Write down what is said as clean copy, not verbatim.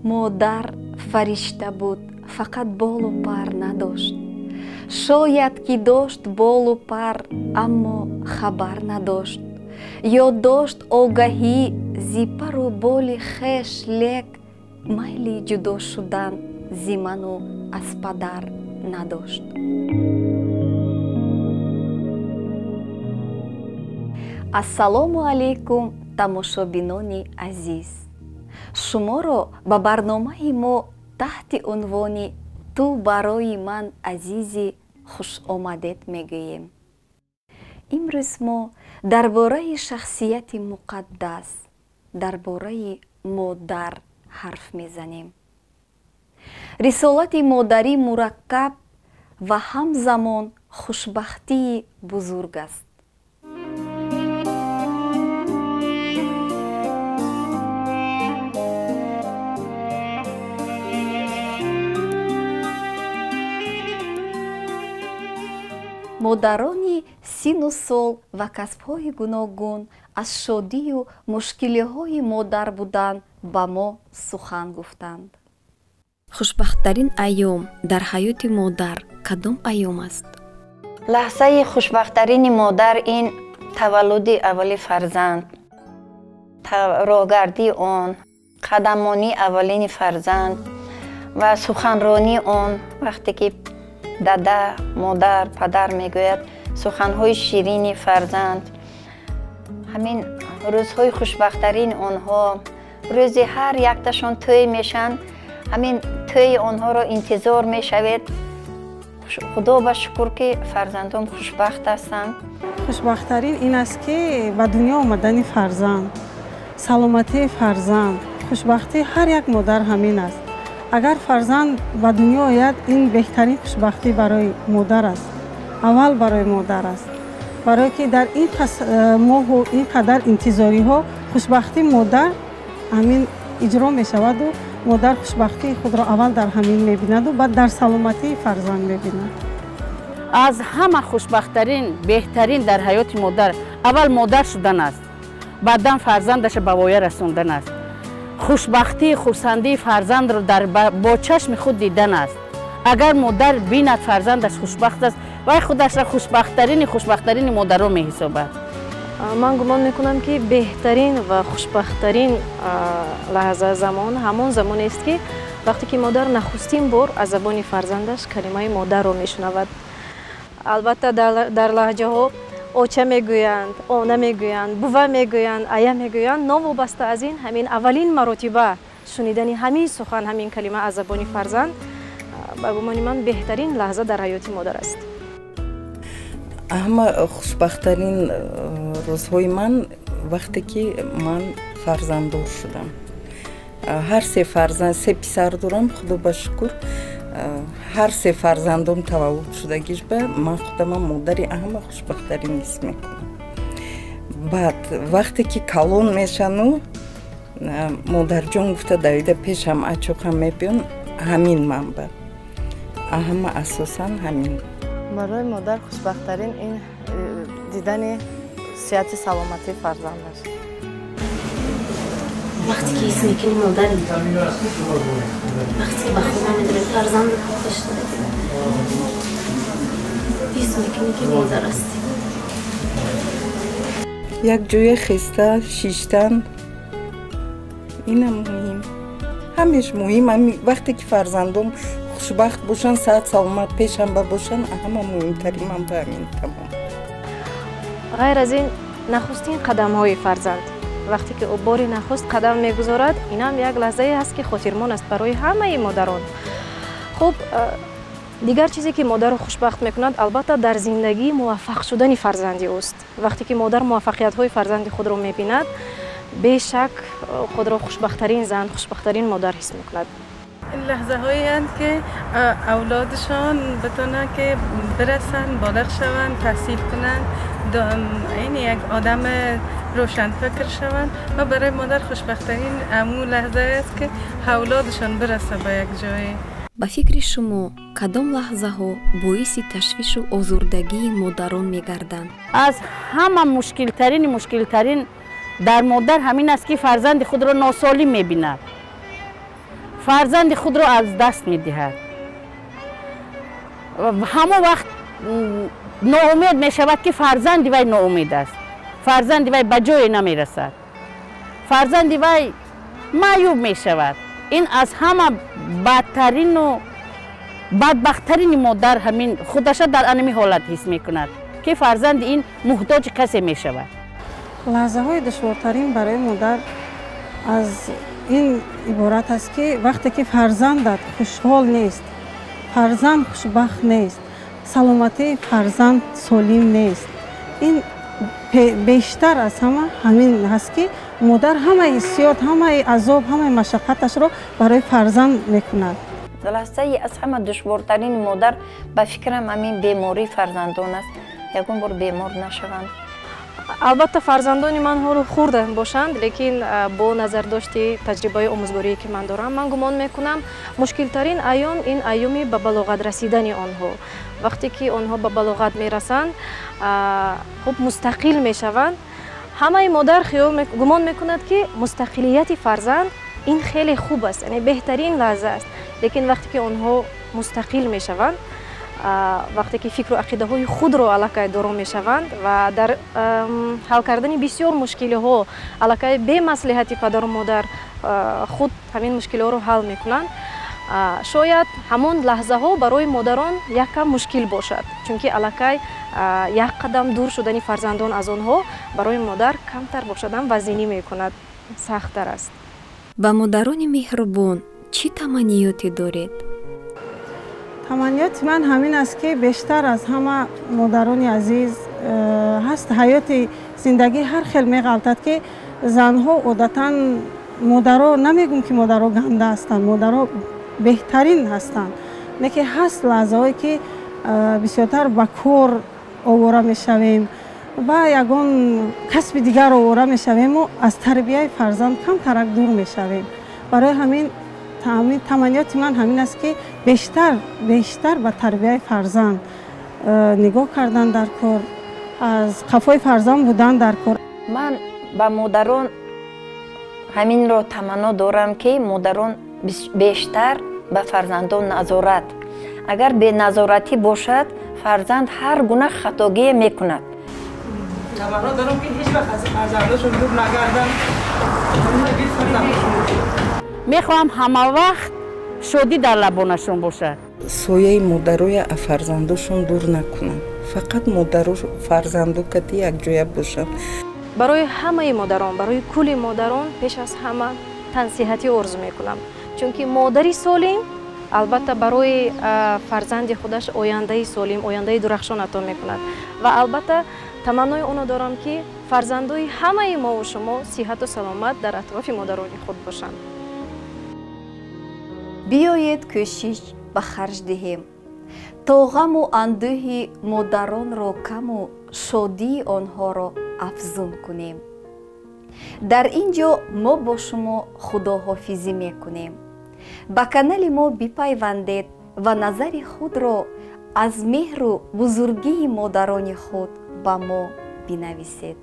модар фаришта буд, фақат болу пар надошт. Шояд ки дошт болу пар, аммо хабар надошт. ё дошт огаҳӣ зи пару боли хеш, лек майли ҷудо шудан зи ману аз падар надошт. ассалому алайкум тамошобинони азиз, шуморо ба барномаи мо таҳти унвони ту барои ман азизи хушомадед мегӯем. имрӯз мо дар бораи шахсияти муқаддас, дар бораи модар ҳарф мезанем. рисолати модарӣ мураккаб ва ҳамзамон хушбахтии бузург аст. модарони сину сол ва касбҳои гуногун аз шодию мушкилиҳои модар будан ба мо сухан гуфтанд. хушбахттарин айём дар ҳаёти модар кадом айём аст? лаҳзаи хушбахттарини модар ин таваллуди аввали фарзанд, роҳгардии он, қадамонии аввалини фарзанд ва суханронии он. вақте ки дада, модар, падар мегӯяд суханҳои ширини фарзанд, ҳамин рӯзҳои хушбахттарини онҳо, рӯзи ҳар якташон тӯй мешаванд, ҳамин тӯи онҳоро интизор мешавед. худо ба шукр ки фарзандон хушбахт ҳастанд. хушбахттарин ин аст ки ба дунё омадани фарзанд, саломатии фарзанд, хушбахтии ҳар як модар ҳамин аст. агар фарзанд ба дунё ояд, ин беҳтарин хушбахтӣ барои модар аст. аввал барои модар аст, барое ки дар ин моҳу ин қадар интизориҳо хушбахтии модар ҳамин иҷро мешаваду модар хушбахтии худро аввал дар ҳамин мебинаду баъд дар саломатии фарзанд мебинад. аз ҳама хушбахттарин беҳтарин дар ҳаёти модар аввал модар шудан аст, баъдан фарзандаша ба воя расондан аст. хушбахтии хурсандии фарзандро бо чашми худ дидан аст. агар модар бинад фарзандаш хушбахт аст, вай худашро хушбахттарини модаро меҳисобад. ман гумон мекунам ки беҳтарин ва хушбахттарин лаҳза замон ҳамон замонест ки вақте ки модар нахустин бор аз забони фарзандаш калимаи модарро мешунавад. албатта дар лаҳҷаҳо оча мегӯянд, она мегӯянд, бува мегӯянд, ая мегӯянд. новобаста аз ин ҳамин аввалин маротиба шунидани ҳамин сухан, ҳамин калима аз забони фарзанд ба гумони ман беҳтарин лаҳза дар ҳаёти модар аст. ҳама хушбахттарин рӯзҳои ман вақте ки ман фарзанддор шудам. ҳар се писар дорам, худо ба шукр. ҳар се фарзандом таваллуд шудагиш ба ман худамам модари ҳама хушбахттарин ҳис мекунам. баъд вақте ки калон мешану, модарҷон гуфта давида пешам ачоқам мебиён, ҳамин манба. ҳама асосан ҳамин. барои модар хушбахттарин ин дидани сиҳати саломатии фарзанд аст. вақте ки ҳис мекунӣ модари, вақте ки ба хона медори фарзанд дошта, ҳис мекунӣ ки модар асти. як ҷоя хеста шиштан инам муҳим, ҳамеш муҳим. вақте ки фарзандом хушбахт бошанд, саат саломат пешанба бошанд, ҳама муҳимтари ман ба ҳамин тамом. ғайр аз ин нахустин қадамҳои фарзанд, вақте ки ӯ бори нахуст қадам мегузорад, инам як лаҳзае аст ки хотирмон аст барои ҳамаи модарон. хуб, дигар чизе ки модарро хушбахт мекунад, албатта дар зиндагии муваффақ шудани фарзанди ӯст. вақте ки модар муваффақиятҳои фарзанди худро мебинад, бешак худро хушбахттарин зан, хушбахттарин модар ҳис мекунад. لحظه‌هایی که اولادشان بتونن که برسن، بالغ شوند، تحصیل کنن، این یک آدم روشن فکر شوند و برای مادر خوشبخت‌ترین امون لحظه است که اولادشان برسه به یک جایی. ба фикри шумо кадом лаҳзаҳо боиси ташвишу озурдагии модарон мегарданд? аз ҳама мушкилтарин дар модар ҳамин аст ки фарзанди худро носолим мебинад. фарзанди худро аз даст медиҳад. ҳамон вақт ноумед мешавад ки фарзанди вай ноумед аст, фарзанди вай ба ҷое намерасад, фарзанди вай маъюб мешавад. ин аз ҳама бадтарину бадбахттарини модар ҳамин худаша дар анами ҳолат ҳис мекунад ки фарзанди ин муҳтоҷи касе мешавад. лаҳзаҳои душвортарин барои модар аз ин иборат аст ки вақте ки фарзандат хушҳол нест, фарзанд хушбахт нест, саломатии фарзанд солим нест, ин бештар аз ҳама ҳамин ҳаст ки модар ҳамаи ҳиссиёт, ҳамаи азоб, ҳамаи машаққаташро барои фарзанд мекунад. лаҳзаи аз ҳама душвортарини модар ба фикрам ҳамин бемории фарзандон аст. ягон бор бемор нашаванд. албатта фарзандони ман ҳоло хурда бошанд, лекин бо назардошти таҷрибаи омӯзгорие ки ман дорам, ман гумон мекунам мушкилтарин айём ин айёми ба балоғат расидани онҳо. вақте ки онҳо ба балоғат мерасанд, хуб мустақил мешаванд. ҳамаи модар гумон мекунад ки мустақилияти фарзанд ин хеле хуб аст, яъне беҳтарин лаҳза аст. лекин вақте ки онҳо мустақил мешаванд, вақте ки фикру ақидаҳои худро аллакай доро мешаванд ва дар ҳал кардани бисёр мушкилиҳо аллакай бе маслиҳати падару модар худ ҳамин мушкилиҳоро ҳал мекунанд, шояд ҳамон лаҳзаҳо барои модарон якам мушкил бошад, чунки аллакай як қадам дур шудани фарзандон аз онҳо барои модар камтар бошадан вазинӣ мекунад, сахттар аст. ба модарони меҳрубон чӣ таманниёте доред? таманниёти ман ҳамин аст ки бештар аз ҳама модарони азиз ҳаст ҳаёти зиндагӣ ҳар хел меғалтад ки занҳо одатан модаро, намегӯм ки модаро ганда ҳастанд, модаро беҳтарин ҳастанд, не ки ҳаст лаҳзаҳое ки бисёртар ба кор овора мешавем, ба ягон касби дигар овора мешавему аз тарбияи фарзанд камтарак дур мешавем. барои ҳамин таманниёти ман ҳамин аст ки бештар ба тарбияи фарзанд нигоҳ кардан дар кор, аз қафои фарзанд будан дар кор. ман ба модарон ҳаминро таманно дорам ки модарон бештар ба фарзандон назорат. агар беназоратӣ бошад, фарзанд ҳар гуна хатогие мекунад. таманно дорам ки ҳеҷ вақт аз фарзандошон дур нагарданд. мехоҳам ҳама вақт шодӣ дар лабонашон бошад. сояи модароя аз фарзандошон дур накунанд. фақат модаро фарзандо кати якҷоя бошанд. барои ҳамаи модарон, барои кулли модарон пеш аз ҳама тансиҳатӣ орзу мекунам, чунки модари солим албатта барои фарзанди худаш ояндаи солим, ояндаи дурахшон ато мекунад ва албатта таманнои оно дорам ки фарзандои ҳамаи мову шумо сиҳату саломат дар атрофи модарони худ бошанд. биёед кӯшиш ба харҷ диҳем то ғаму андӯҳи модаронро каму шодии онҳоро афзун кунем. дар ин ҷо мо бо шумо худоҳофизӣ мекунем. ба канали мо бипайвандед ва назари худро аз меҳру бузургии модарони худ ба мо бинависед.